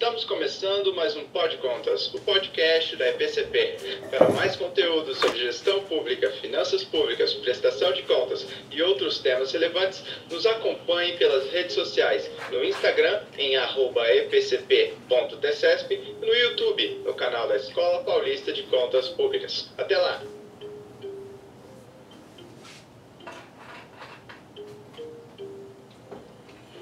Estamos começando mais um Pod Contas, o podcast da EPCP. Para mais conteúdo sobre gestão pública, finanças públicas, prestação de contas e outros temas relevantes, nos acompanhe pelas redes sociais, no Instagram em @epcp.tcesp e no YouTube, no canal da Escola Paulista de Contas Públicas. Até lá!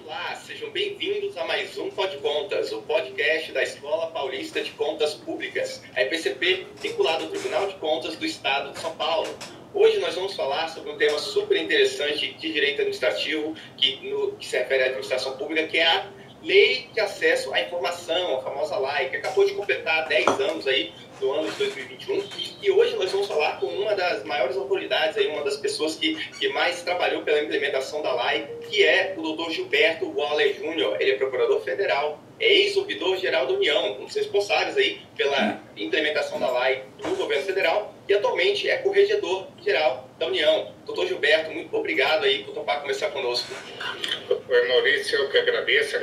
Olá, sejam bem-vindos a mais um Pod Contas, o podcast da Escola Paulista de Contas Públicas, a EPCP, vinculada ao Tribunal de Contas do Estado de São Paulo. Hoje nós vamos falar sobre um tema super interessante de direito administrativo, que se refere à administração pública, que é a Lei de Acesso à Informação, a famosa LAI, que acabou de completar 10 anos aí, no ano de 2021, e hoje nós vamos falar com uma das maiores autoridades, aí, uma das pessoas que mais trabalhou pela implementação da LAI, que é o Dr. Gilberto Waller Júnior. Ele é procurador federal, é ex-ouvidor-geral da União, um dos responsáveis aí pela implementação da LAI do governo federal, e atualmente é corregedor-geral da União. Doutor Gilberto, muito obrigado aí por topar conversar conosco. Oi, Maurício, eu que agradeço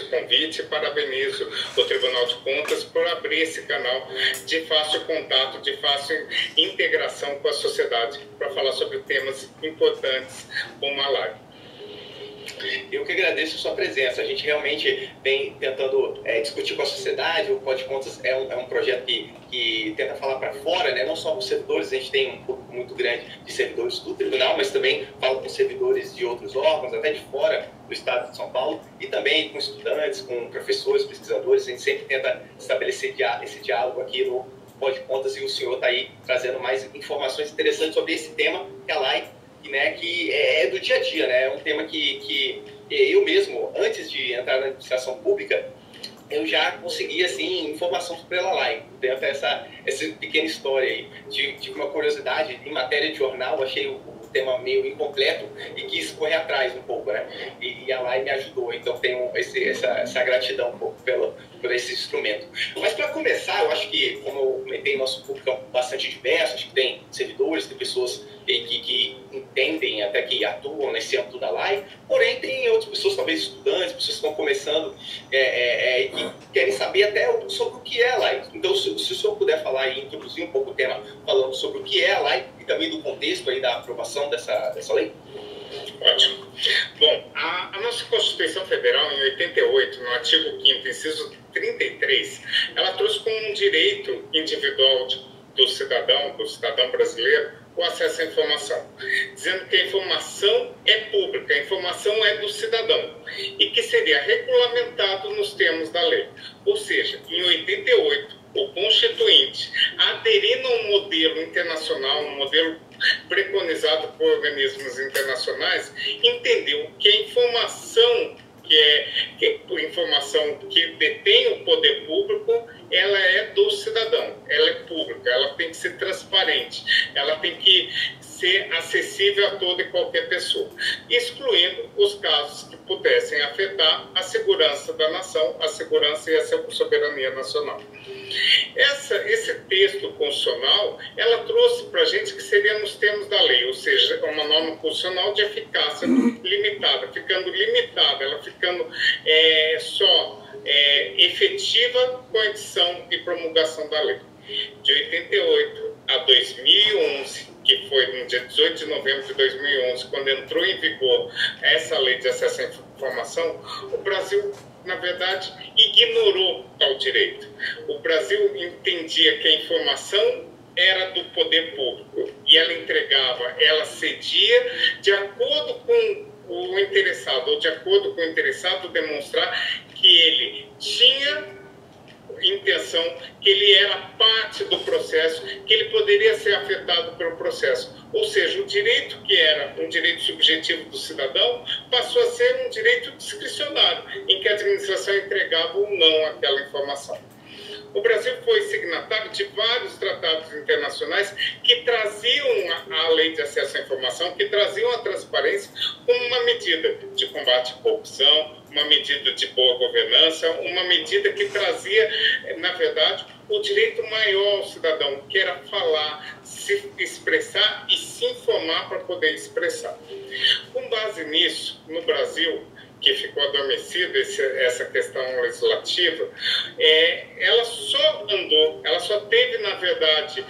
o convite e parabenizo o Tribunal de Contas por abrir esse canal de fácil contato, de fácil integração com a sociedade para falar sobre temas importantes como a LAI. Eu que agradeço a sua presença. A gente realmente vem tentando discutir com a sociedade. O Pod Contas é um projeto que tenta falar para fora, né? Não só com os servidores, a gente tem um público muito grande de servidores do tribunal, mas também fala com servidores de outros órgãos, até de fora do estado de São Paulo, e também com estudantes, com professores, pesquisadores. A gente sempre tenta estabelecer esse diálogo aqui no Pod Contas, e o senhor está aí trazendo mais informações interessantes sobre esse tema, que é a LAI, né, que é do dia a dia, né? É um tema que eu mesmo, antes de entrar na administração pública, eu já conseguia, assim, informação sobre a LAI. Tem até essa pequena história aí. Tive uma curiosidade em matéria de jornal, achei o tema meio incompleto e quis correr atrás um pouco, né? E a LAI me ajudou, então tenho essa gratidão um pouco por esse instrumento. Mas para começar, eu acho que, como eu comentei, nosso público é bastante diverso, acho que tem servidores, tem pessoas que entendem, até que atuam nesse âmbito da LAI, porém tem outras pessoas, talvez estudantes, pessoas que estão começando e que querem saber até sobre o que é a LAI. Então, se o senhor puder falar e introduzir um pouco o tema, falando sobre o que é a LAI e também do contexto aí da aprovação dessa lei. Ótimo. Bom, a nossa Constituição Federal, em 88, no artigo 5º, inciso 33, ela trouxe como um direito individual do cidadão brasileiro, o acesso à informação, dizendo que a informação é pública, a informação é do cidadão, e que seria regulamentado nos termos da lei. Ou seja, em 88, o Constituinte, aderindo a um modelo internacional, um modelo preconizado por organismos internacionais, entendeu que a informação informação que detém o poder público, ela é do cidadão, ela é pública, ela tem que ser transparente, ela tem que ser acessível a toda e qualquer pessoa, excluindo os casos que pudessem afetar a segurança da nação, a segurança e a soberania nacional. Esse texto constitucional, ela trouxe para a gente que seria nos termos da lei, ou seja, uma norma constitucional de eficácia limitada, ela ficando só efetiva com a edição e promulgação da lei. De 88 a 2011, que foi no dia 18 de novembro de 2011, quando entrou em vigor essa lei de acesso à informação, o Brasil, na verdade, ignorou tal direito. O Brasil entendia que a informação era do poder público e ela entregava, ela cedia de acordo com o interessado, ou de acordo com o interessado demonstrar que ele tinha intenção, que ele era parte do processo, que ele poderia ser afetado pelo processo. Ou seja, o direito que era um direito subjetivo do cidadão passou a ser um direito discricionário, em que a administração entregava ou não aquela informação. O Brasil foi signatário de vários tratados internacionais que traziam a lei de acesso à informação, que traziam a transparência como uma medida de combate à corrupção, uma medida de boa governança, uma medida que trazia, na verdade, o direito maior ao cidadão, que era falar, se expressar e se informar para poder expressar. Com base nisso, no Brasil, que ficou adormecida, essa questão legislativa, ela só teve, na verdade,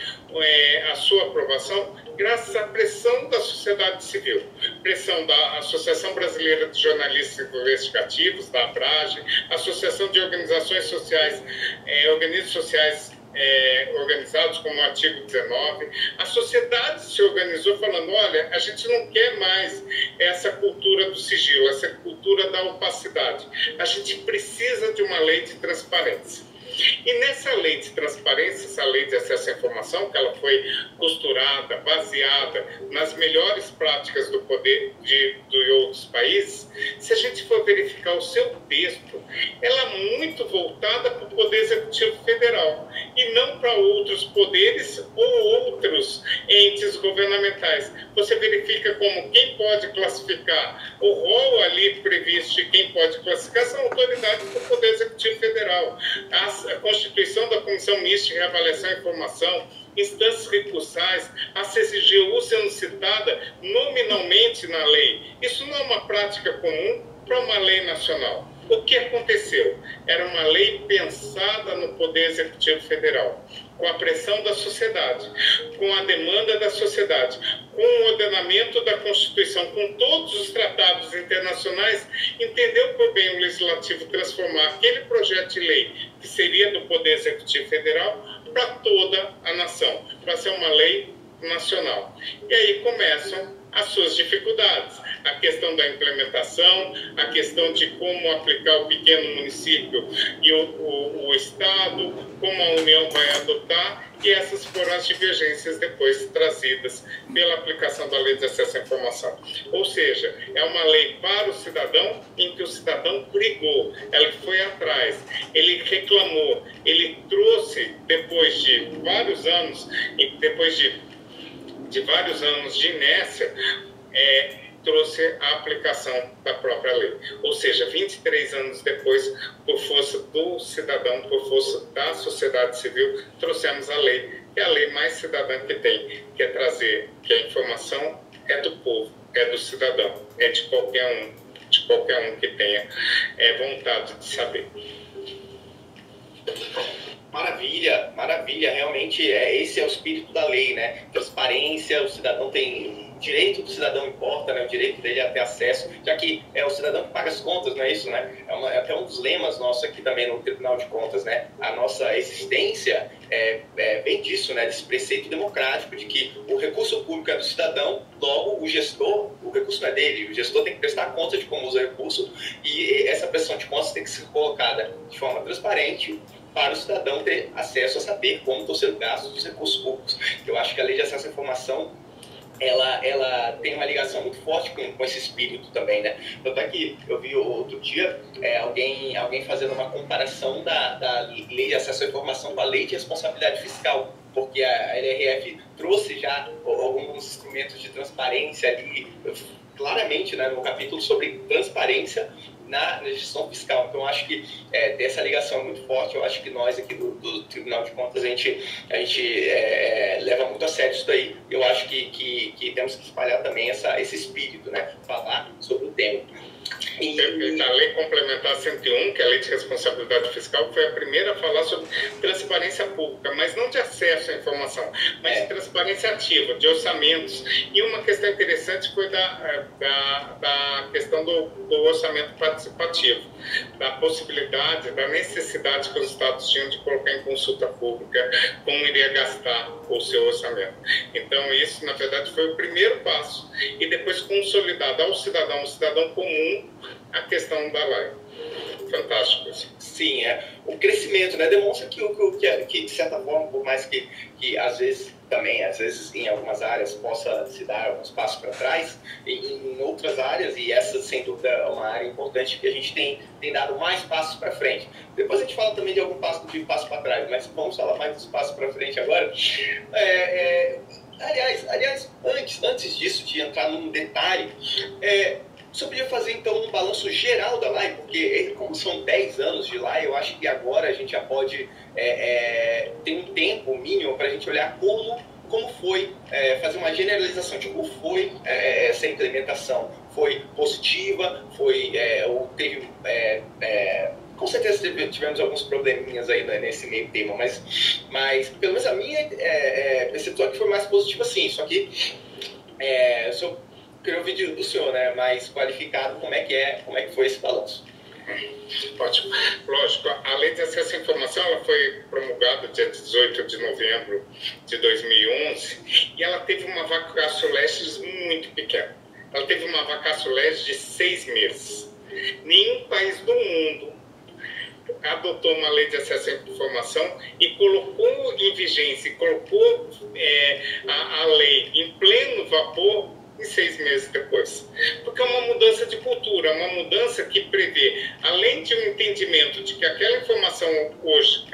a sua aprovação graças à pressão da sociedade civil, pressão da Associação Brasileira de Jornalistas Investigativos, da ABRAGE, Associação de Organizações Sociais, organismos sociais organizados como o artigo 19, a sociedade se organizou falando, olha, a gente não quer mais essa cultura do sigilo, essa cultura da opacidade, a gente precisa de uma lei de transparência. E nessa lei de transparência, essa lei de acesso à informação, que ela foi costurada, baseada nas melhores práticas do poder de outros países, se a gente for verificar o seu texto, ela é muito voltada para o Poder Executivo Federal e não para outros poderes ou outros entes governamentais. Você verifica como quem pode classificar, o rol ali previsto de quem pode classificar são autoridades do Poder Executivo Federal. A Constituição da Comissão Mista de Reavaliação e Informação, instâncias recursais, a CCGU sendo citada nominalmente na lei. Isso não é uma prática comum para uma lei nacional. O que aconteceu? Era uma lei pensada no Poder Executivo Federal, com a pressão da sociedade, com a demanda da sociedade, com o ordenamento da Constituição, com todos os tratados internacionais, entendeu por bem o Legislativo transformar aquele projeto de lei, que seria do Poder Executivo Federal, para toda a nação, para ser uma lei nacional. E aí começam as suas dificuldades, a questão da implementação, a questão de como aplicar o pequeno município e o Estado, como a União vai adotar, e essas foram as divergências depois trazidas pela aplicação da Lei de Acesso à Informação. Ou seja, é uma lei para o cidadão em que o cidadão brigou, ele foi atrás, ele reclamou, ele trouxe, depois de vários anos, vários anos de inércia, trouxe a aplicação da própria lei. Ou seja, 23 anos depois, por força do cidadão, por força da sociedade civil, trouxemos a lei, que é a lei mais cidadã que tem, que é trazer que a informação é do povo, é do cidadão, é de qualquer um que tenha vontade de saber. Maravilha, maravilha, realmente esse é o espírito da lei, né? Transparência, o cidadão tem, o direito do cidadão importa, né? O direito dele a ter acesso, já que é o cidadão que paga as contas, não é isso, né? É até um dos lemas nossos aqui também no Tribunal de Contas, né? A nossa existência vem disso, né? Desse preceito democrático de que o recurso público é do cidadão, logo o gestor, o recurso não é dele, o gestor tem que prestar conta de como usa o recurso e essa prestação de contas tem que ser colocada de forma transparente para o cidadão ter acesso a saber como estão sendo gastos os recursos públicos. Eu acho que a Lei de Acesso à Informação ela tem uma ligação muito forte com esse espírito também, né? Tanto é que eu vi outro dia alguém fazendo uma comparação da Lei de Acesso à Informação com a Lei de Responsabilidade Fiscal, porque a LRF trouxe já alguns instrumentos de transparência ali, claramente, né, no capítulo sobre transparência na gestão fiscal. Então, eu acho que tem essa ligação muito forte. Eu acho que nós aqui do Tribunal de Contas, a gente leva muito a sério isso daí. Eu acho que temos que espalhar também esse espírito, né? Falar sobre o tema. A Lei Complementar 101, que é a Lei de Responsabilidade Fiscal, foi a primeira a falar sobre transparência pública, mas não de acesso à informação, mas de transparência ativa, de orçamentos. E uma questão interessante foi da questão do orçamento participativo, da possibilidade, da necessidade que os estados tinham de colocar em consulta pública como iria gastar o seu orçamento. Então, isso, na verdade, foi o primeiro passo. E depois consolidado ao cidadão comum, a questão da lei. Fantástico isso. Sim, o crescimento, né, demonstra que de certa forma, por mais que às vezes em algumas áreas possa se dar alguns passos para trás, em outras áreas, e essa sem dúvida é uma área importante que a gente tem dado mais passos para frente. Depois a gente fala também de algum passo para trás, mas vamos falar mais dos passos para frente agora. Aliás, antes disso, de entrar num detalhe, você podia fazer, então, um balanço geral da LAI, porque como são 10 anos de LAI, eu acho que agora a gente já pode ter um tempo mínimo para a gente olhar como como foi fazer uma generalização de como foi essa implementação. Foi positiva? Ou teve... com certeza tivemos alguns probleminhas aí nesse meio tema, mas pelo menos a minha percepção é que foi mais positiva, sim. Só que eu queria ouvir do senhor, né, mais qualificado, como é que foi esse balanço. Ótimo. Lógico, a Lei de Acesso à Informação ela foi promulgada dia 18 de novembro de 2011 e ela teve uma vacatio legis muito pequena. Ela teve uma vacatio legis de 6 meses. Nenhum país do mundo adotou uma lei de acesso à informação e colocou em vigência, colocou a lei em pleno vapor em 6 meses depois. Porque é uma mudança de cultura, uma mudança que prevê, além de um entendimento de que aquela informação hoje,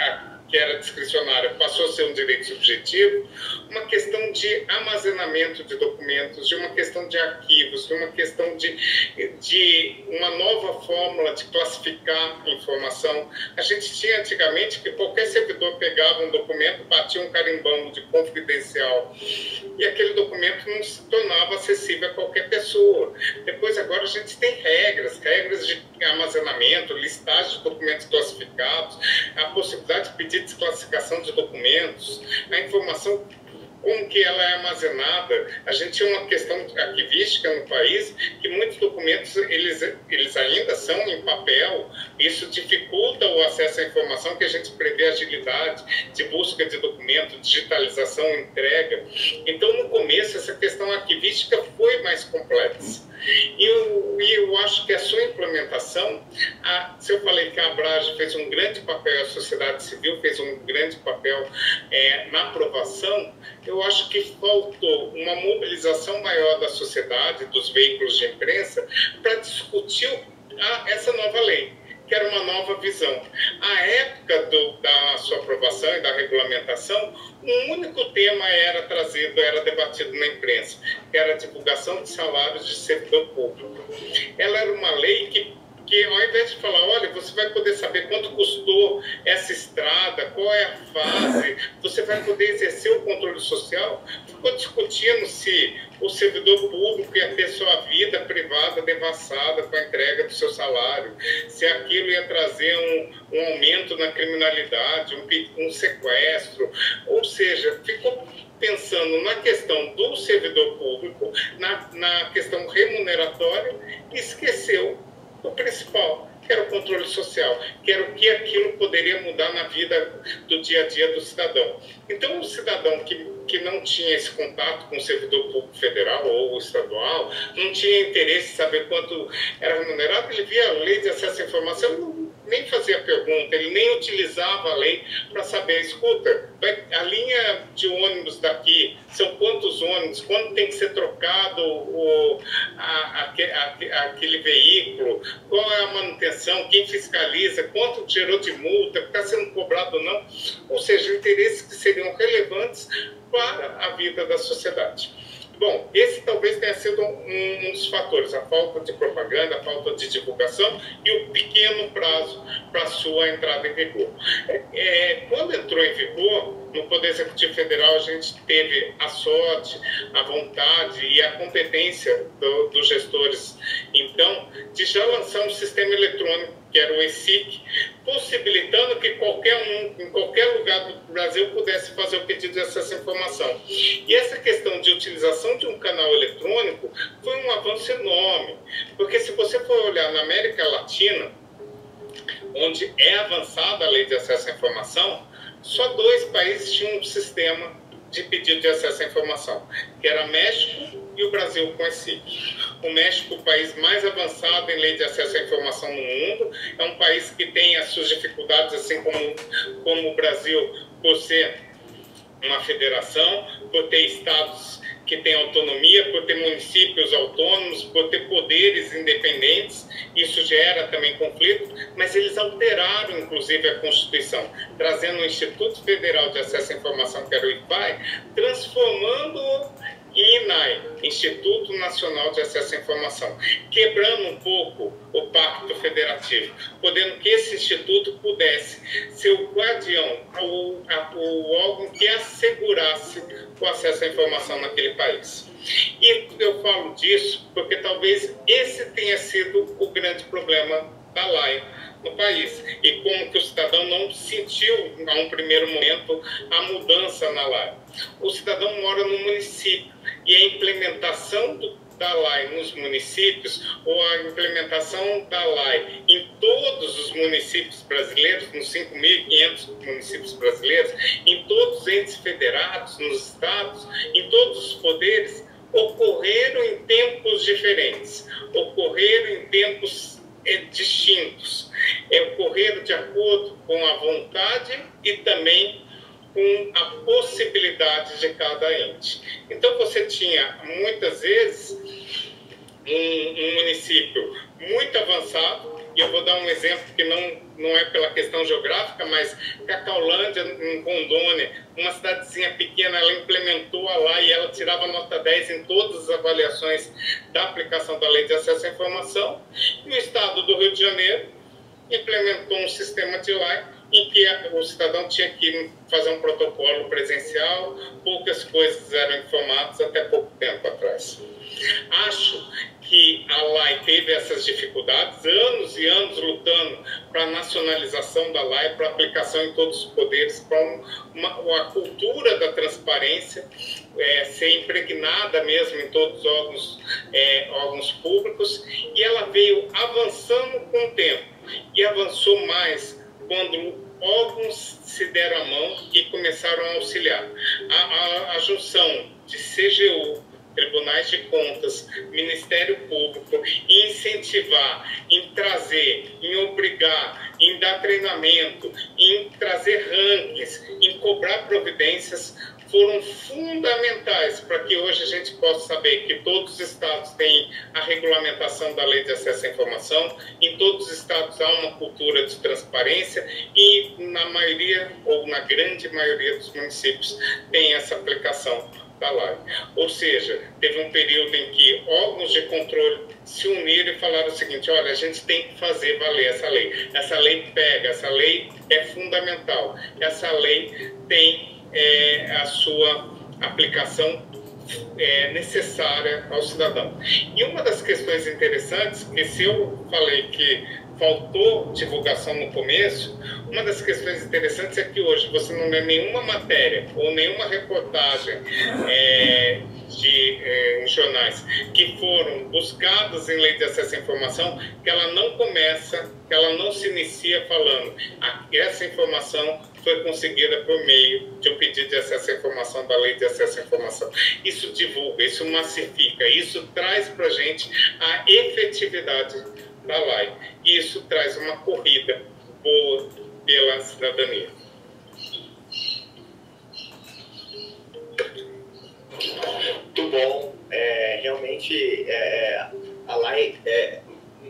que era discricionária, passou a ser um direito subjetivo, uma questão de armazenamento de documentos, de uma questão de arquivos, de uma questão de uma nova fórmula de classificar informação. A gente tinha antigamente que qualquer servidor pegava um documento, batia um carimbão de confidencial e aquele documento não se tornava acessível a qualquer pessoa. Depois, agora, a gente tem regras de armazenamento, listagem de documentos classificados, a possibilidade de pedir desclassificação de documentos, a informação, como que ela é armazenada. A gente tinha uma questão arquivística no país, que muitos documentos, eles ainda são em papel, isso dificulta o acesso à informação, que a gente prevê agilidade de busca de documento, digitalização, entrega. Então, no começo, essa questão arquivística foi mais complexa. E eu acho que a sua implementação, se eu falei que a Abrage fez um grande papel, a sociedade civil fez um grande papel na aprovação, eu acho que faltou uma mobilização maior da sociedade, dos veículos de imprensa, para discutir essa nova lei, que era uma nova visão. À época da sua aprovação e da regulamentação, um único tema era debatido na imprensa, que era a divulgação de salários de servidor público. Ela era uma lei que ao invés de falar, olha, você vai poder saber quanto custou essa estrada, qual é a fase, você vai poder exercer o controle social, ficou discutindo se o servidor público ia ter sua vida privada devassada com a entrega do seu salário, se aquilo ia trazer um aumento na criminalidade, um sequestro, ou seja, ficou pensando na questão do servidor público, na questão remuneratória, e esqueceu o principal, que era o controle social, que era o que aquilo poderia mudar na vida do dia a dia do cidadão. Então, o cidadão que não tinha esse contato com o servidor público federal ou estadual, não tinha interesse em saber quanto era remunerado, ele via a lei de acesso à informação, nem fazia pergunta, ele nem utilizava a lei para saber, escuta, a linha de ônibus daqui, são quantos ônibus, quando tem que ser trocado aquele veículo, qual é a manutenção, quem fiscaliza, quanto gerou de multa, está sendo cobrado ou não, ou seja, interesses que seriam relevantes para a vida da sociedade. Bom, esse talvez tenha sido um dos fatores, a falta de propaganda, a falta de divulgação e o pequeno prazo para a sua entrada em vigor. Quando entrou em vigor, no Poder Executivo Federal, a gente teve a sorte, a vontade e a competência dos gestores, então, de já lançar um sistema eletrônico, que era o ESIC, possibilitando que qualquer um, em qualquer lugar do Brasil, pudesse fazer o pedido de acesso à informação. E essa questão de utilização de um canal eletrônico foi um avanço enorme, porque se você for olhar na América Latina, onde é avançada a lei de acesso à informação, só 2 países tinham um sistema de pedido de acesso à informação, que era México e o Brasil com a ESIC. O México, o país mais avançado em lei de acesso à informação no mundo, é um país que tem as suas dificuldades, assim como o Brasil, por ser uma federação, por ter estados que têm autonomia, por ter municípios autônomos, por ter poderes independentes. Isso gera também conflito, mas eles alteraram, inclusive, a Constituição, trazendo o Instituto Federal de Acesso à Informação, que era o IFAI, transformando e INAI, Instituto Nacional de Acesso à Informação, quebrando um pouco o pacto federativo, podendo que esse instituto pudesse ser o guardião, o órgão que assegurasse o acesso à informação naquele país. E eu falo disso porque talvez esse tenha sido o grande problema da LAI no país, e como que o cidadão não sentiu, a um primeiro momento, a mudança na LAI. O cidadão mora no município e a implementação da LAI nos municípios, ou a implementação da LAI em todos os municípios brasileiros, nos 5.500 municípios brasileiros, em todos os entes federados, nos estados, em todos os poderes, ocorreram em tempos diferentes, ocorreram em tempos distintos, ocorreram de acordo com a vontade e também com a possibilidade de cada ente. Então você tinha, muitas vezes, um município muito avançado, e eu vou dar um exemplo que não é pela questão geográfica, mas Cacaulândia, em Rondônia, uma cidadezinha pequena, ela implementou a LAI e ela tirava nota 10 em todas as avaliações da aplicação da Lei de Acesso à Informação. E o estado do Rio de Janeiro implementou um sistema de LAI em que o cidadão tinha que fazer um protocolo presencial, poucas coisas eram informadas até pouco tempo atrás. Acho que a LAI teve essas dificuldades, anos e anos lutando para a nacionalização da LAI, para a aplicação em todos os poderes, para uma cultura da transparência ser impregnada mesmo em todos os órgãos públicos, e ela veio avançando com o tempo, e avançou mais quando órgãos se deram a mão e começaram a auxiliar. A junção de CGU, Tribunais de Contas, Ministério Público, em incentivar, em trazer, em obrigar, em dar treinamento, em trazer rankings, em cobrar providências, foram fundamentais para que hoje a gente possa saber que todos os estados têm a regulamentação da Lei de Acesso à Informação, em todos os estados há uma cultura de transparência e na maioria, ou na grande maioria dos municípios, tem essa aplicação da LAI. Ou seja, teve um período em que órgãos de controle se uniram e falaram o seguinte: olha, a gente tem que fazer valer essa lei. Essa lei pega, essa lei é fundamental. Essa lei tem a sua aplicação necessária ao cidadão. E uma das questões interessantes, que se eu falei que faltou divulgação no começo, uma das questões interessantes é que hoje você não vê nenhuma matéria ou nenhuma reportagem em jornais que foram buscadas em Lei de Acesso à Informação, que ela não começa, que ela não se inicia falando essa informação foi conseguida por meio de um pedido de acesso à informação da Lei de Acesso à Informação. Isso divulga, isso massifica, isso traz para a gente a efetividade da LAI. Isso traz uma corrida boa pela cidadania. Muito bom. Realmente, a LAI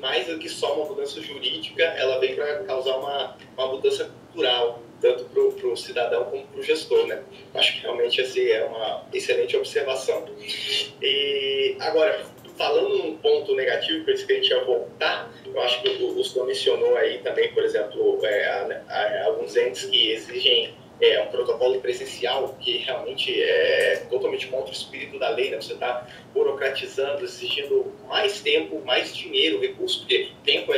mais do que só uma mudança jurídica, ela vem para causar uma mudança cultural, tanto para o cidadão como para o gestor, né? Acho que realmente essa é uma excelente observação. E agora, falando num ponto negativo, por isso que a gente ia voltar, eu acho que o senhor mencionou aí também, por exemplo, alguns entes que exigem um protocolo presencial, que realmente é totalmente contra o espírito da lei, né? Você está burocratizando, exigindo mais tempo, mais dinheiro, recurso, porque tempo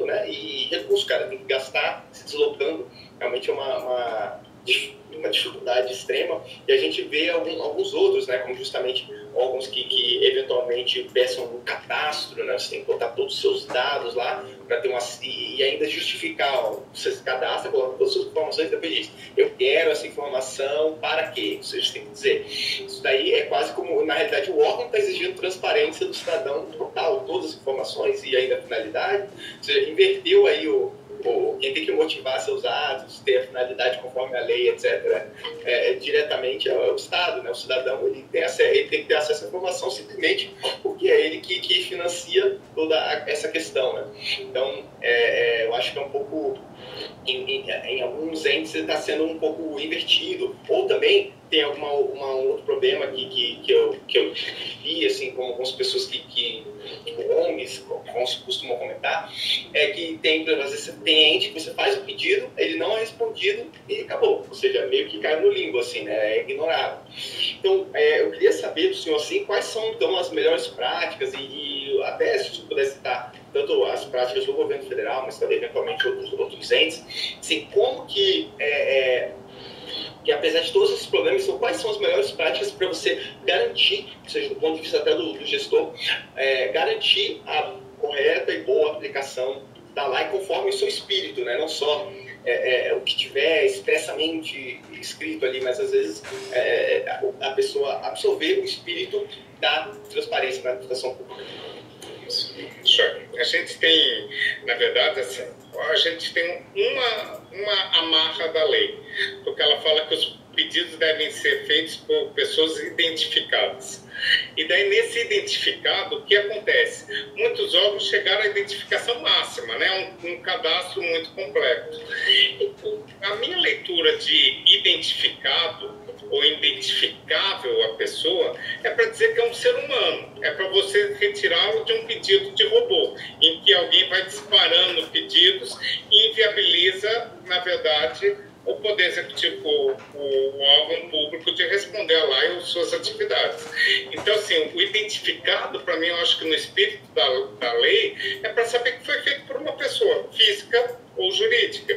né? E recurso, cara, tem que gastar se deslocando, realmente é uma dificuldade extrema, e a gente vê alguns outros, né, como justamente órgãos que eventualmente peçam um cadastro, né, você tem que botar todos os seus dados lá para ter e ainda justificar, você se cadastra, coloca todas as suas informações, depois diz, eu quero essa informação para quê? Ou seja, você tem que dizer, isso daí é quase como, na realidade, o órgão está exigindo transparência do cidadão total, todas as informações e ainda a finalidade, ou seja, inverteu aí quem tem que motivar seus atos, ter a finalidade conforme a lei, etc., diretamente é o Estado, né? O cidadão ele tem que ter acesso à informação simplesmente porque é ele que financia toda essa questão, né? Então, eu acho que é um pouco em alguns entes está sendo um pouco invertido, ou também tem um outro problema que eu vi assim, com algumas pessoas que ONGs costumam comentar, é que às vezes você tem ente que você faz o pedido, ele não é respondido e acabou, ou seja, meio que cai no limbo, assim, né, é ignorado. Então, eu queria saber do senhor, assim, quais são, então, as melhores práticas e até se você pudesse citar tanto as práticas do governo federal, mas também eventualmente outros entes, assim, como que apesar de todos esses problemas, então, quais são as melhores práticas para você garantir, ou seja, do ponto de vista até do gestor, garantir a correta e boa aplicação da lei conforme o seu espírito, né? Não só o que tiver expressamente escrito ali, mas às vezes a pessoa absorver o espírito da transparência da administração pública. A gente tem, na verdade, assim, a gente tem uma amarra da lei, porque ela fala que os pedidos devem ser feitos por pessoas identificadas. E daí, nesse identificado, o que acontece? Muitos órgãos chegaram à identificação máxima, né? Um cadastro muito completo. A minha leitura de identificado ou identificável a pessoa é para dizer que é um ser humano, é para você retirá-lo de um pedido de robô, em que alguém vai disparando pedidos e inviabiliza, na verdade, o Poder Executivo, o órgão público, de responder a lei ou suas atividades. Então, assim, o identificado, para mim, eu acho que no espírito da lei, é para saber que foi feito por uma pessoa física ou jurídica,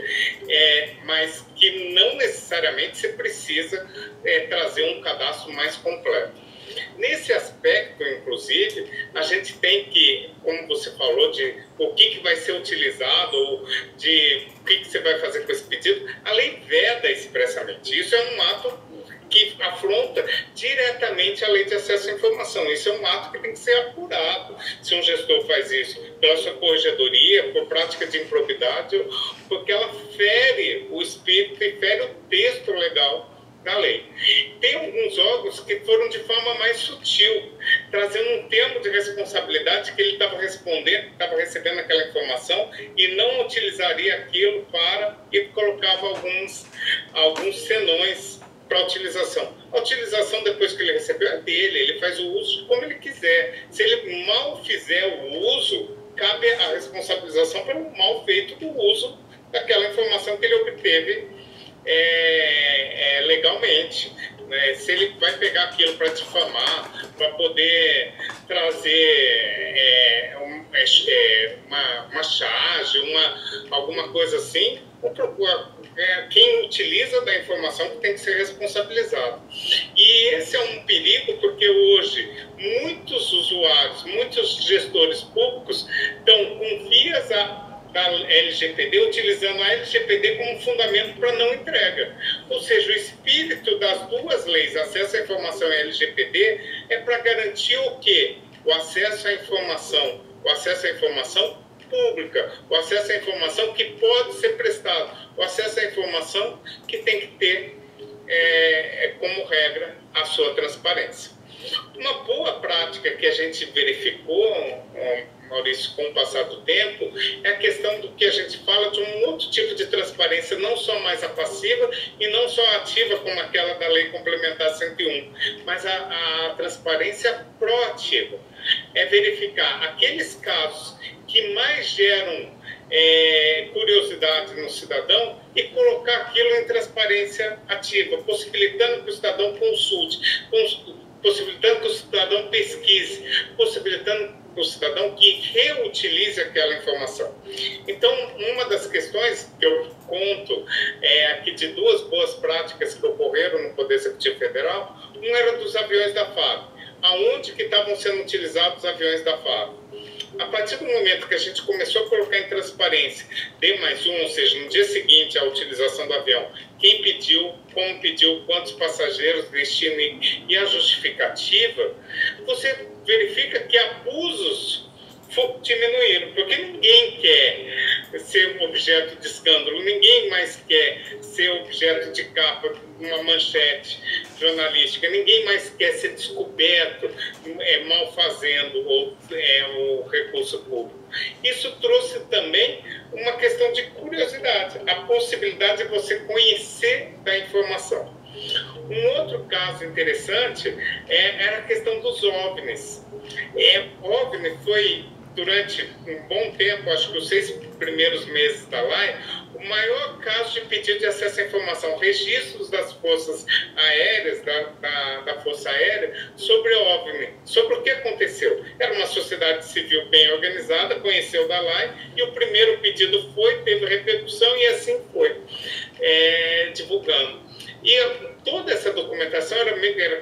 mas que não necessariamente você precisa trazer um cadastro mais completo. Nesse aspecto, inclusive, a gente tem que, como você falou, de o que vai ser utilizado, ou de o que você vai fazer com esse pedido, a lei veda expressamente. Isso é um ato que afronta diretamente a lei de acesso à informação. Isso é um ato que tem que ser apurado. Se um gestor faz isso pela sua corregedoria, por prática de improbidade, porque ela fere o espírito e fere o texto legal da lei. Tem alguns órgãos que foram de forma mais sutil, trazendo um termo de responsabilidade que ele estava recebendo aquela informação e não utilizaria aquilo e colocava alguns senões para a utilização. A utilização, depois que ele recebeu, é dele, ele faz o uso como ele quiser. Se ele mal fizer o uso, cabe a responsabilização pelo mal feito do uso daquela informação que ele obteve legalmente, né? Se ele vai pegar aquilo para difamar, para poder trazer uma charge, alguma coisa assim, quem utiliza da informação que tem que ser responsabilizado. E esse é um perigo, porque hoje muitos usuários, muitos gestores públicos estão com vias da LGPD, utilizando a LGPD como fundamento para não entrega. Ou seja, o espírito das duas leis, acesso à informação e LGPD, é para garantir o quê? O acesso à informação pública, o acesso à informação que pode ser prestado, o acesso à informação que tem que ter como regra a sua transparência. Uma boa prática que a gente verificou, Maurício, com o passar do tempo, é a questão do que a gente fala de um outro tipo de transparência, não só mais a passiva e não só a ativa, como aquela da Lei Complementar 101, mas a transparência proativa. É verificar aqueles casos que mais geram curiosidade no cidadão e colocar aquilo em transparência ativa, possibilitando que o cidadão consulte, possibilitando que o cidadão pesquise, possibilitando que o cidadão que reutilize aquela informação. Então, uma das questões que eu conto aqui de duas boas práticas que ocorreram no Poder Executivo Federal, uma era dos aviões da FAB. Aonde que estavam sendo utilizados os aviões da FAB? A partir do momento que a gente começou a colocar em transparência D+1, ou seja, no dia seguinte à utilização do avião, quem pediu, como pediu, quantos passageiros, destino e a justificativa, você verifica que abusos diminuíram, porque ninguém quer ser objeto de escândalo, ninguém mais quer ser objeto de capa, uma manchete jornalística, ninguém mais quer ser descoberto mal fazendo o recurso público. Isso trouxe também uma questão de curiosidade, a possibilidade de você conhecer da informação. Um outro caso interessante era a questão dos OVNIs. OVNI foi, durante um bom tempo, acho que os 6 primeiros meses da LAI, o maior caso de pedido de acesso à informação, registros das forças aéreas, da Força Aérea, sobre OVNI, sobre o que aconteceu. Era uma sociedade civil bem organizada, conheceu da LAI, e o primeiro pedido teve repercussão, e assim foi, divulgando. E toda essa documentação,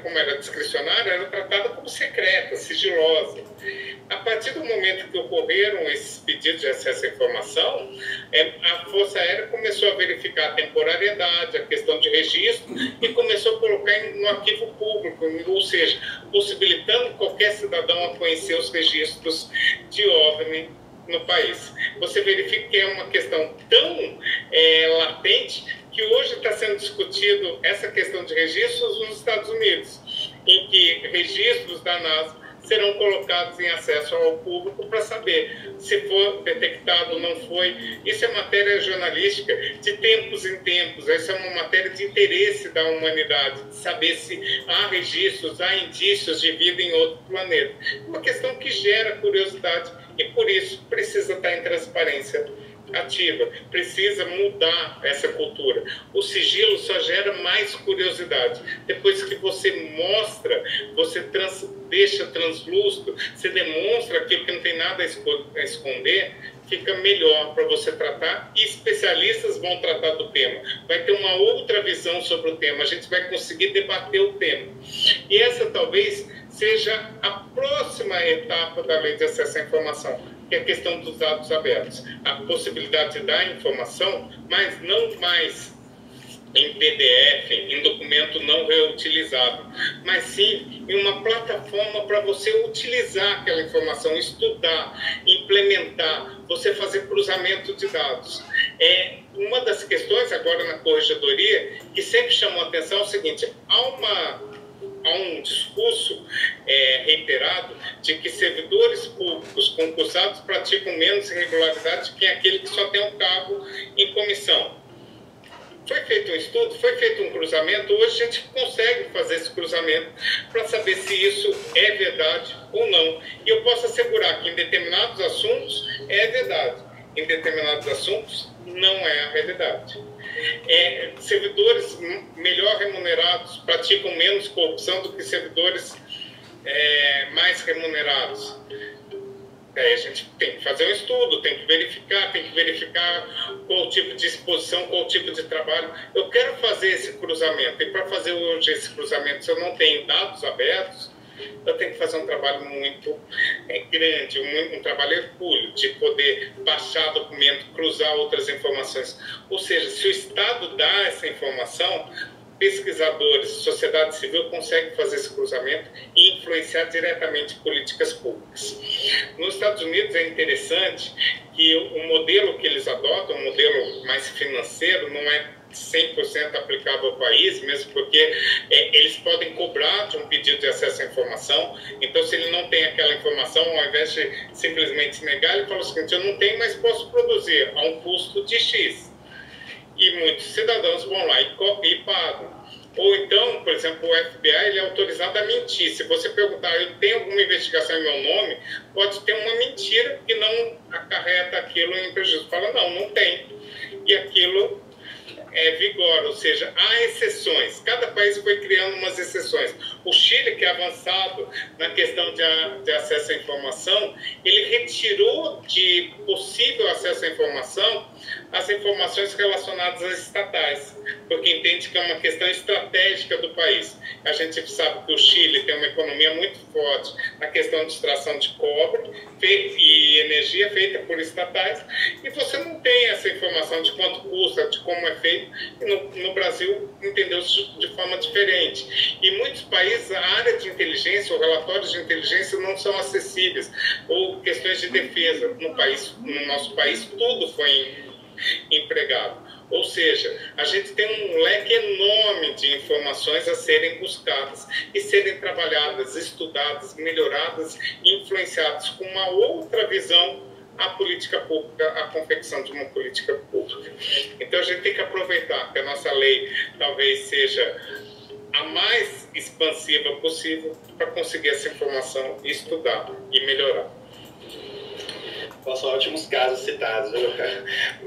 como era discricionária, era tratada como secreta, sigilosa. A partir do momento que ocorreram esses pedidos de acesso à informação, a Força Aérea começou a verificar a temporariedade, a questão de registro, e começou a colocar no arquivo público, ou seja, possibilitando qualquer cidadão a conhecer os registros de OVNI no país. Você verifica que é uma questão tão latente que hoje está sendo discutido essa questão de registros nos Estados Unidos, em que registros da NASA serão colocados em acesso ao público para saber se for detectado ou não foi. Isso é matéria jornalística de tempos em tempos, isso é uma matéria de interesse da humanidade, de saber se há registros, há indícios de vida em outro planeta. Uma questão que gera curiosidade e, por isso, precisa estar em transparência ativa, precisa mudar essa cultura. O sigilo só gera mais curiosidade. Depois que você mostra, você deixa translúcido, você demonstra aquilo que não tem nada a esconder, fica melhor para você tratar, e especialistas vão tratar do tema. Vai ter uma outra visão sobre o tema, a gente vai conseguir debater o tema. E essa talvez seja a próxima etapa da Lei de Acesso à Informação, que é a questão dos dados abertos. A possibilidade de dar informação, mas não mais em PDF, em documento não reutilizado, mas sim em uma plataforma para você utilizar aquela informação, estudar, implementar, você fazer cruzamento de dados. Uma das questões agora na corregedoria que sempre chamou a atenção é o seguinte: há um discurso reiterado de que servidores públicos concursados praticam menos irregularidades que aquele que só tem um cargo em comissão. Foi feito um estudo, foi feito um cruzamento, hoje a gente consegue fazer esse cruzamento para saber se isso é verdade ou não. E eu posso assegurar que em determinados assuntos é verdade, em determinados assuntos não é a realidade. Servidores melhor remunerados praticam menos corrupção do que servidores mais remunerados. A gente tem que fazer um estudo, tem que verificar qual tipo de exposição, qual tipo de trabalho. Eu quero fazer esse cruzamento, e para fazer hoje esse cruzamento, se eu não tenho dados abertos, eu tenho que fazer um trabalho muito grande, um trabalho hercúleo, de poder baixar documento, cruzar outras informações. Ou seja, se o Estado dá essa informação, pesquisadores, sociedade civil conseguem fazer esse cruzamento e influenciar diretamente políticas públicas. Nos Estados Unidos é interessante que o modelo que eles adotam, um modelo mais financeiro, não é 100% aplicável ao país, mesmo porque eles podem cobrar de um pedido de acesso à informação. Então, se ele não tem aquela informação, ao invés de simplesmente negar, ele fala o seguinte: eu não tenho, mas posso produzir a um custo de X. E muitos cidadãos vão lá e pagam. Ou então, por exemplo, o FBI ele é autorizado a mentir. Se você perguntar, eu tenho alguma investigação em meu nome, pode ter uma mentira que não acarreta aquilo em prejuízo. Fala, não tem. E aquilo vigora, ou seja, há exceções. Cada país foi criando umas exceções. O Chile, que é avançado na questão de acesso à informação, ele retirou de possível acesso à informação as informações relacionadas às estatais, porque entende que é uma questão estratégica do país. A gente sabe que o Chile tem uma economia muito forte na questão de extração de cobre e energia feita por estatais, e você não tem essa informação de quanto custa, de como é feito. No Brasil, entendeu-se de forma diferente. Em muitos países, a área de inteligência, ou relatórios de inteligência, não são acessíveis, ou questões de defesa. No nosso país, tudo foi empregado. Ou seja, a gente tem um leque enorme de informações a serem buscadas e serem trabalhadas, estudadas, melhoradas e influenciadas com uma outra visão à política pública, à confecção de uma política pública. Então a gente tem que aproveitar que a nossa lei talvez seja a mais expansiva possível para conseguir essa informação, estudar e melhorar. São ótimos casos citados,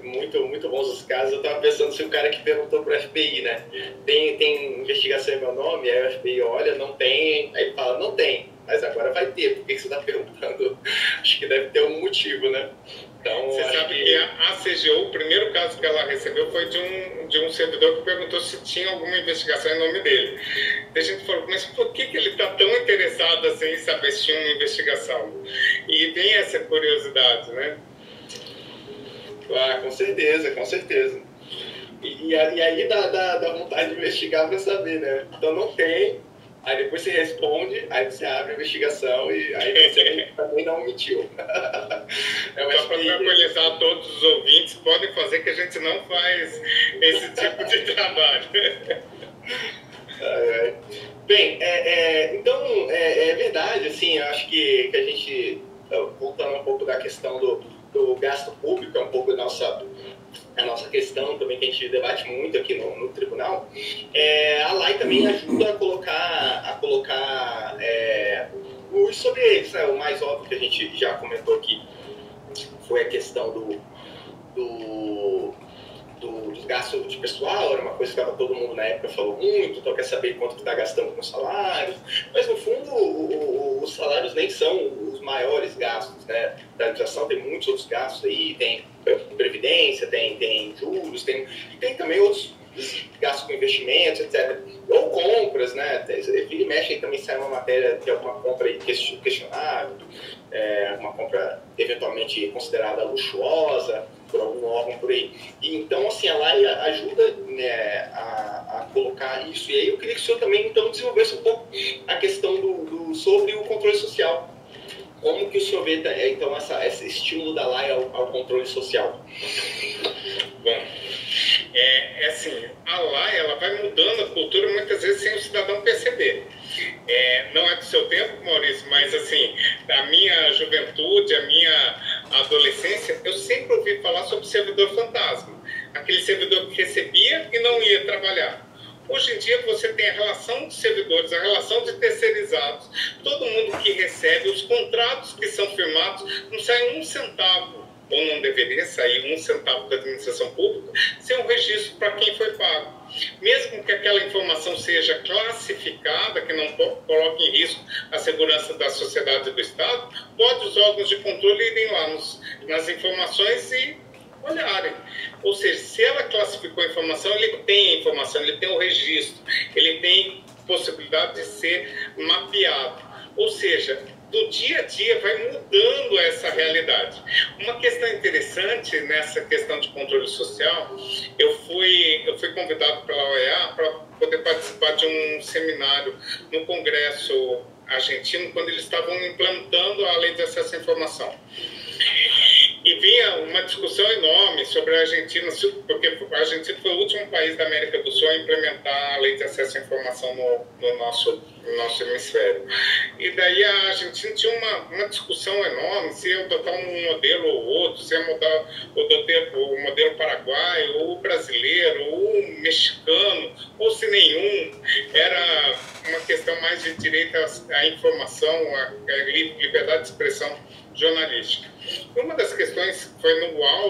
muito bons os casos. Eu estava pensando se o cara que perguntou para o FBI, né? Tem investigação em meu nome? Aí o FBI olha, não tem. Aí ele fala, não tem, mas agora vai ter. Por que você está perguntando? Acho que deve ter um motivo, né? Então, você sabe que a CGU, o primeiro caso que ela recebeu foi de um servidor que perguntou se tinha alguma investigação em nome dele. A gente falou, mas por que ele está tão interessado assim em saber se tinha uma investigação? E tem essa curiosidade, né? Ah, com certeza, com certeza. E aí dá vontade de investigar para saber, né? Então não tem, aí depois você responde, aí você abre a investigação e aí você também não omitiu. Só para tranquilizar todos os ouvintes, podem fazer que a gente não faz esse tipo de trabalho. Bem, então é verdade, assim, eu acho que a gente, voltando um pouco da questão do gasto público, é um pouco a nossa questão também que a gente debate muito aqui no tribunal, a lei também ajuda a colocar luz sobre eles, né? O mais óbvio que a gente já comentou aqui foi a questão dos gastos de pessoal, era uma coisa que todo mundo na época falou muito, então quer saber quanto que está gastando com salários, mas no fundo os salários nem são os maiores gastos, né? Da administração tem muitos outros gastos aí, tem previdência, tem juros, tem também outros gastos com investimentos, etc. Ou compras, né? Vira e mexe aí também sai uma matéria de alguma compra aí questionável, uma compra eventualmente considerada luxuosa por algum órgão por aí. E, então, assim, a lei ajuda, né, a colocar isso. E aí eu queria que o senhor também, então, desenvolvesse um pouco a questão sobre o controle social. Como que o senhor vê, então, esse estímulo da lei ao controle social? Bom, assim, a lei ela vai mudando a cultura muitas vezes sem o cidadão perceber. Não é do seu tempo, Maurício, mas assim, da minha juventude, a minha adolescência, eu sempre ouvi falar sobre servidor fantasma. Aquele servidor que recebia e não ia trabalhar. Hoje em dia você tem a relação de servidores, a relação de terceirizados, todo mundo que recebe, os contratos que são firmados, não sai um centavo, ou não deveria sair um centavo da administração pública, sem um registro para quem foi pago. Mesmo que aquela informação seja classificada, que não coloque em risco a segurança da sociedade e do Estado, pode os órgãos de controle irem lá nas informações e olharem. Ou seja, se ela classificou a informação, ele tem a informação, ele tem o registro, ele tem possibilidade de ser mapeado. Ou seja, do dia a dia vai mudando essa realidade. Uma questão interessante nessa questão de controle social, eu fui convidado pela OEA para poder participar de um seminário no Congresso argentino, quando eles estavam implantando a Lei de Acesso à Informação. E vinha uma discussão enorme sobre a Argentina, porque a Argentina foi o último país da América do Sul a implementar a Lei de Acesso à Informação no nosso hemisfério. E daí a Argentina tinha uma discussão enorme se ia adotar um modelo ou outro, se ia mudar o modelo paraguaio, ou brasileiro, ou mexicano, ou se nenhum. Era uma questão mais de direito à informação, à liberdade de expressão jornalística. Uma das questões foi no auge